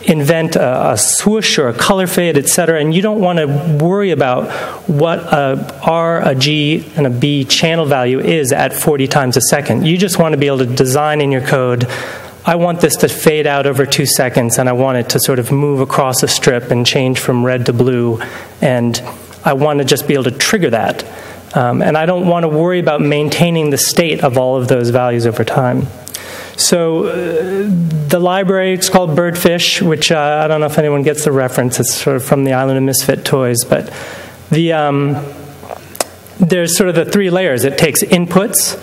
invent a swoosh or a color fade, etc., and you don't want to worry about what a R, a G, and a B channel value is at 40 times a second. You just want to be able to design in your code, I want this to fade out over 2 seconds, and I want it to sort of move across a strip and change from red to blue, and I want to just be able to trigger that. And I don't want to worry about maintaining the state of all of those values over time. So the library, it's called Birdfish, which I don't know if anyone gets the reference. It's sort of from the Island of Misfit Toys. But there's sort of the 3 layers. It takes inputs,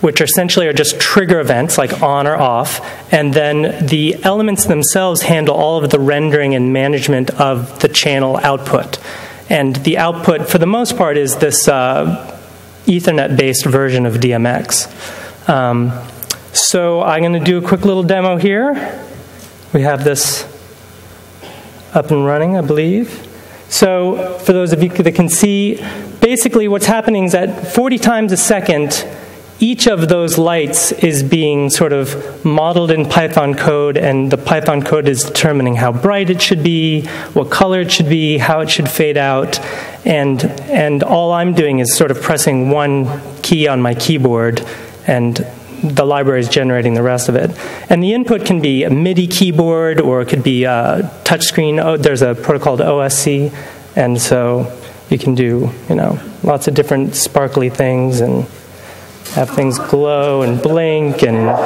which essentially are just trigger events, like on or off. And then the elements themselves handle all of the rendering and management of the channel output. And the output, for the most part, is this Ethernet-based version of DMX. So I'm going to do a quick little demo here. We have this up and running, I believe. So for those of you that can see, basically what's happening is that 40 times a second, each of those lights is being sort of modeled in Python code, and the Python code is determining how bright it should be, what color it should be, how it should fade out, and all I'm doing is sort of pressing one key on my keyboard, and the library is generating the rest of it. And the input can be a MIDI keyboard, or it could be a touchscreen. Oh, there's a protocol called OSC, and so you can do, lots of different sparkly things. And have things glow and blink. And,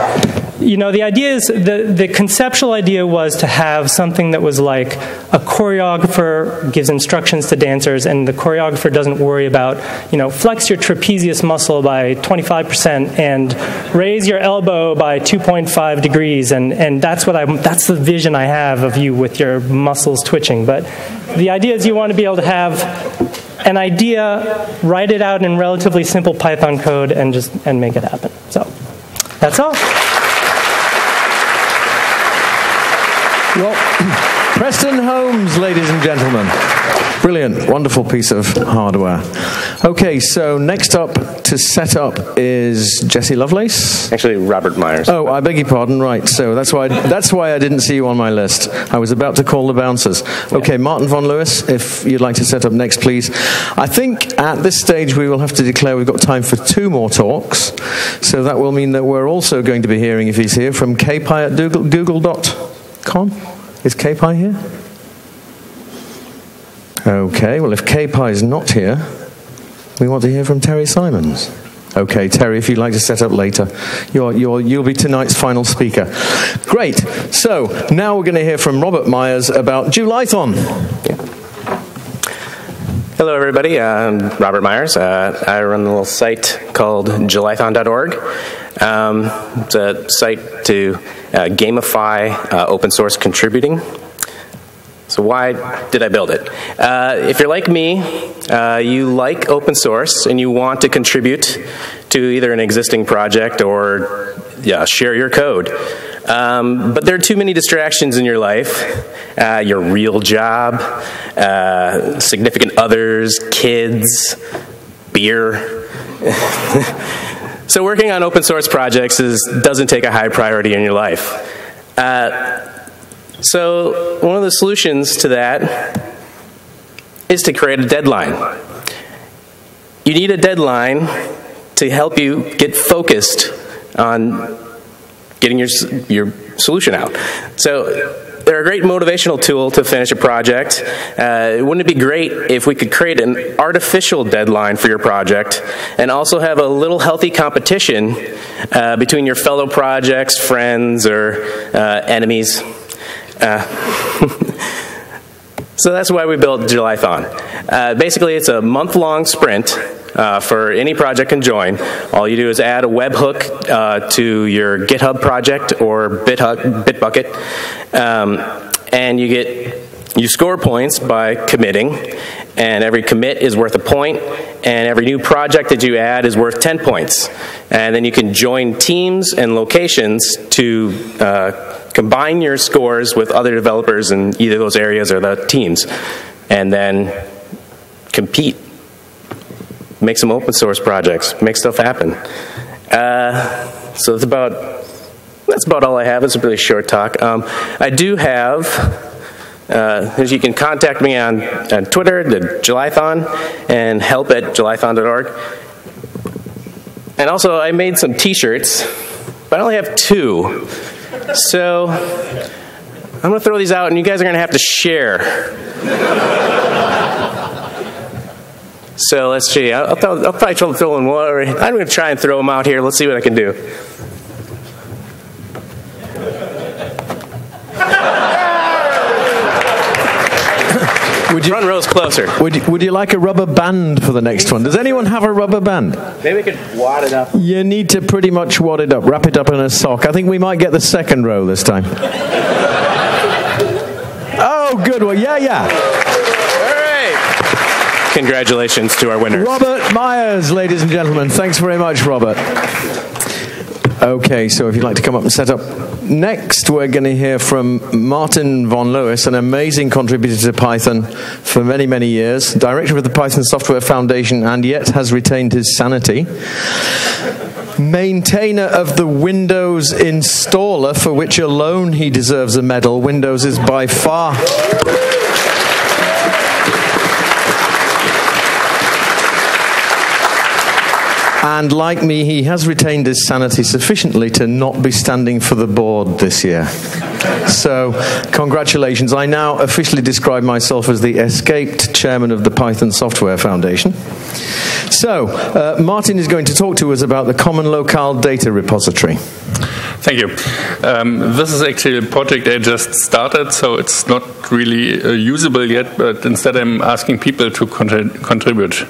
you know, the idea is, the conceptual idea was to have something that was like a choreographer gives instructions to dancers, and the choreographer doesn't worry about, you know, flex your trapezius muscle by 25% and raise your elbow by 2.5 degrees, and that's the vision I have of you with your muscles twitching. But the idea is you want to be able to have an idea, write it out in relatively simple Python code, and make it happen. So that's all. Well, Preston Holmes, ladies and gentlemen. Brilliant, wonderful piece of hardware. Okay, so next up to set up is Jesse Lovelace. Actually, Robert Myers. Oh, I beg your pardon. Right, so that's why I didn't see you on my list. I was about to call the bouncers. Okay, Martin von Lewis, if you'd like to set up next, please. I think at this stage we will have to declare we've got time for 2 more talks. So that will mean that we're also going to be hearing, if he's here, from KPI at google.com. Is KPI here? Okay, well, if KPI is not here, we want to hear from Terry Simons. Okay, Terry, if you'd like to set up later, you'll be tonight's final speaker. Great. So now we're going to hear from Robert Myers about Julython. Hello, everybody. I'm Robert Myers. I run a little site called Julython.org. It's a site to gamify open source contributing. So why did I build it? If you're like me, you like open source and you want to contribute to either an existing project or share your code. But there are too many distractions in your life. Your real job, significant others, kids, beer. So working on open source projects doesn't take a high priority in your life. So one of the solutions to that is to create a deadline. You need a deadline to help you get focused on getting your solution out. So they're a great motivational tool to finish a project. Wouldn't it be great if we could create an artificial deadline for your project and also have a little healthy competition between your fellow projects, friends, or enemies? So that's why we built Julython. Basically, it's a month-long sprint for any project can join. All you do is add a webhook to your GitHub project or Bitbucket, and you score points by committing, and every commit is worth a point, and every new project that you add is worth 10 points. And then you can join teams and locations to combine your scores with other developers in either those areas or the teams, and then compete. Make some open source projects. Make stuff happen. So that's about all I have. It's a really short talk. I do have, as you can contact me on Twitter, the Julython, and help@julython.org. And also, I made some T-shirts, but I only have 2. So I'm going to throw these out, and you guys are going to have to share. So let's see. I'll probably try to throw in one. I'm going to try and throw them out here. Let's see what I can do. Front row's closer. Would you like a rubber band for the next one? Does anyone have a rubber band? Maybe we could wad it up. You need to pretty much wad it up, wrap it up in a sock. I think we might get the second row this time. Oh, good one. Yeah. Congratulations to our winners. Robert Myers, ladies and gentlemen. Thanks very much, Robert. Okay, so if you'd like to come up and set up. Next, we're going to hear from Martin von Lewis, an amazing contributor to Python for many, many years, director of the Python Software Foundation, and yet has retained his sanity. Maintainer of the Windows installer, for which alone he deserves a medal. Windows is by far... And like me, he has retained his sanity sufficiently to not be standing for the board this year. So, congratulations. I now officially describe myself as the escaped chairman of the Python Software Foundation. So, Martin is going to talk to us about the Common Locale Data Repository. Thank you. This is actually a project I just started, so it's not really usable yet, but instead I'm asking people to contribute.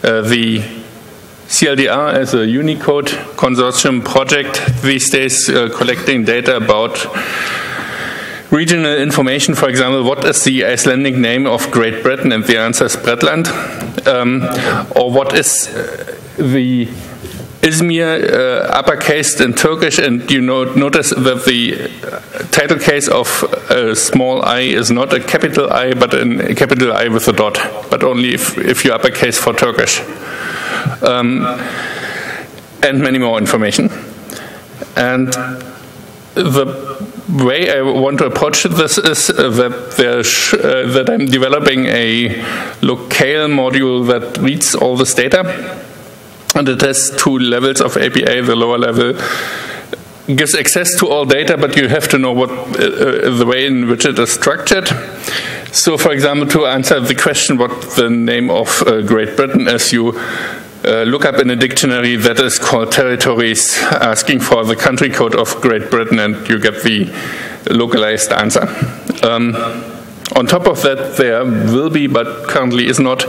The CLDR is a Unicode consortium project these days, collecting data about regional information. For example, what is the Icelandic name of Great Britain? And the answer is Bretland. Or what is the Izmir uppercased in Turkish? And you notice that the title case of a small I is not a capital I, but a capital I with a dot, but only if you uppercase for Turkish. And many more information. And the way I want to approach this is that I'm developing a locale module that reads all this data. And it has two levels of API. The lower level gives access to all data, but you have to know what the way in which it is structured. So, for example, to answer the question what the name of Great Britain is, you look up in a dictionary that is called territories, asking for the country code of Great Britain, and you get the localized answer. On top of that, there will be, but currently is not,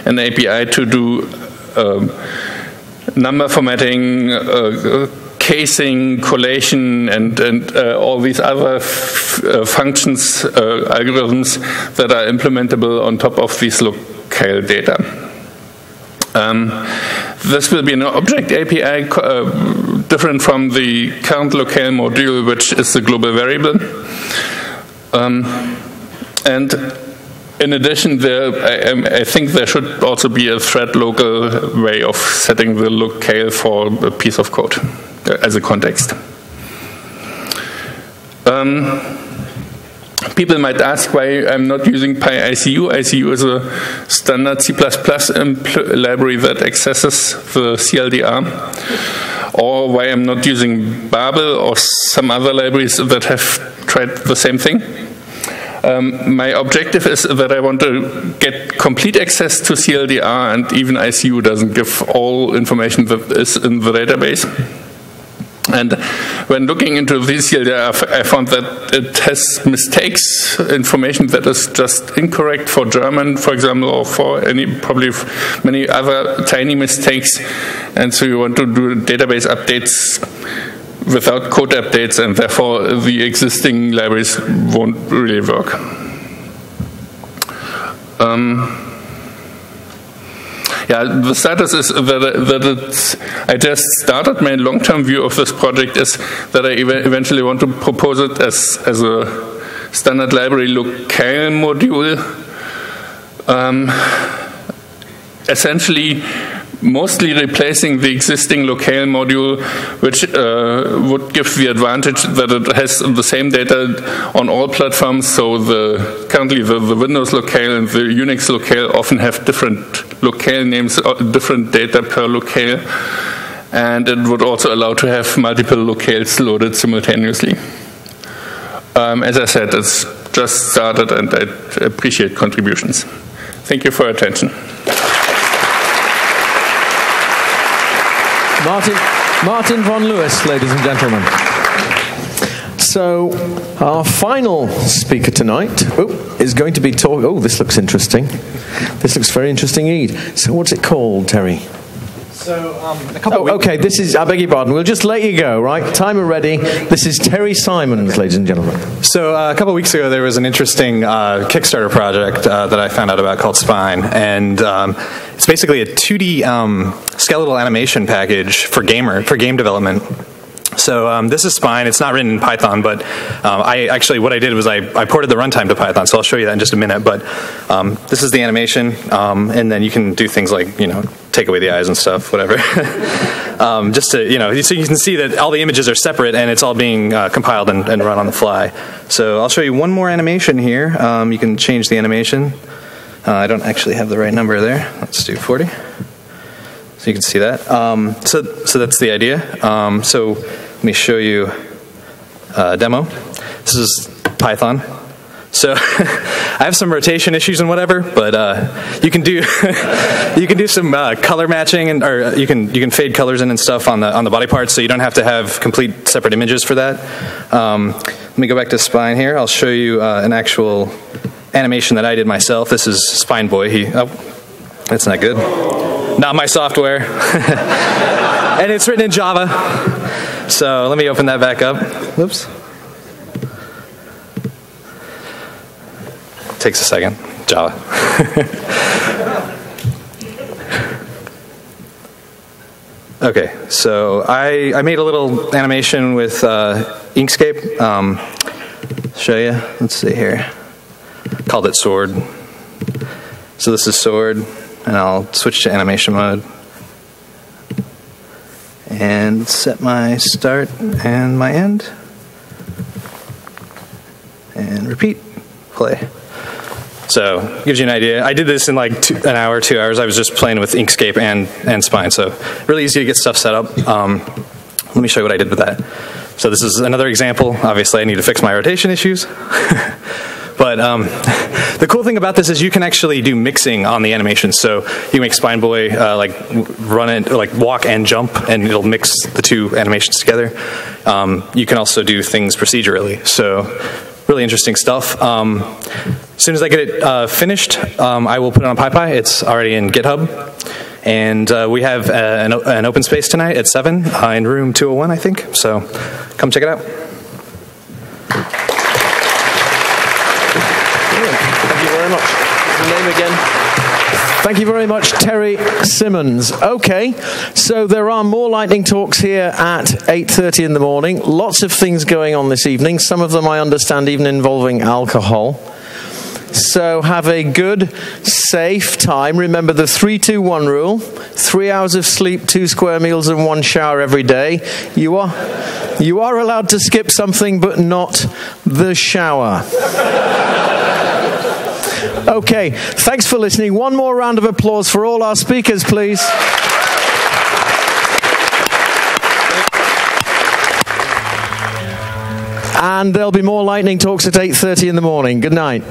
an API to do number formatting, casing, collation, and all these other functions, algorithms that are implementable on top of these locale data. This will be an object API different from the current locale module, which is the global variable. And in addition, I think there should also be a thread local way of setting the locale for a piece of code as a context. People might ask why I'm not using PyICU. ICU is a standard C++ library that accesses the CLDR. Or why I'm not using Babel or some other libraries that have tried the same thing. My objective is that I want to get complete access to CLDR, and even ICU doesn't give all information that is in the database. And when looking into this CLDR, I found that it has mistakes, information that is just incorrect for German, for example, or for probably many other tiny mistakes. And so you want to do database updates without code updates, and therefore the existing libraries won't really work. Yeah, the status is that I just started. My long-term view of this project is that I eventually want to propose it as a standard library locale module. Essentially, mostly replacing the existing locale module, which would give the advantage that it has the same data on all platforms. So currently the Windows locale and the Unix locale often have different locale names, different data per locale, and it would also allow to have multiple locales loaded simultaneously. As I said, it's just started, and I appreciate contributions. Thank you for your attention. Martin von Lewis, ladies and gentlemen. So, our final speaker tonight is going to be talking. Oh, this looks interesting. This looks very interesting indeed. So, what's it called, Terry? So, a couple okay, this is, I beg your pardon, we'll just let you go, right? Timer ready. This is Terry Simons, ladies and gentlemen. So, a couple weeks ago, there was an interesting Kickstarter project that I found out about called Spine. And it's basically a 2D skeletal animation package for game development. So this is Spine. It's not written in Python, but what I did was I ported the runtime to Python. So I'll show you that in just a minute. But this is the animation, and then you can do things like take away the eyes and stuff, whatever. Just to so you can see that all the images are separate and it's all being compiled and run on the fly. So I'll show you one more animation here. You can change the animation. I don't actually have the right number there. Let's do 40. So you can see that. So that's the idea. So let me show you a demo. This is Python. So I have some rotation issues and whatever, but you can do you can do some color matching, and or you can fade colors in and stuff on the body parts, so you don't have to have complete separate images for that. Let me go back to Spine here. I'll show you an actual animation that I did myself. This is Spine Boy. That's not good. Not my software, and it's written in Java. So let me open that back up. Whoops. Takes a second. Java. Okay, so I made a little animation with Inkscape. Show you. Let's see here. Called it Sword. So this is Sword, and I'll switch to animation mode and set my start and my end, and repeat. Play. So, gives you an idea. I did this in like an hour, 2 hours. I was just playing with Inkscape and Spine, so really easy to get stuff set up. Let me show you what I did with that. So this is another example. Obviously, I need to fix my rotation issues. But the cool thing about this is you can actually do mixing on the animation. So you make Spine Boy like run it, or like walk and jump, and it'll mix the two animations together. You can also do things procedurally. So really interesting stuff. As soon as I get it finished, I will put it on PyPy. It's already in GitHub. And we have an open space tonight at 7 in room 201, I think. So come check it out. Thank you very much. What's your name again? Thank you very much, Terry Simmons. Okay, so there are more lightning talks here at 8:30 in the morning. Lots of things going on this evening. Some of them I understand even involving alcohol. So have a good, safe time. Remember the 3-2-1 rule. 3 hours of sleep, 2 square meals, and 1 shower every day. You are allowed to skip something, but not the shower. Okay, thanks for listening. One more round of applause for all our speakers, please. And there'll be more lightning talks at 8:30 in the morning. Good night.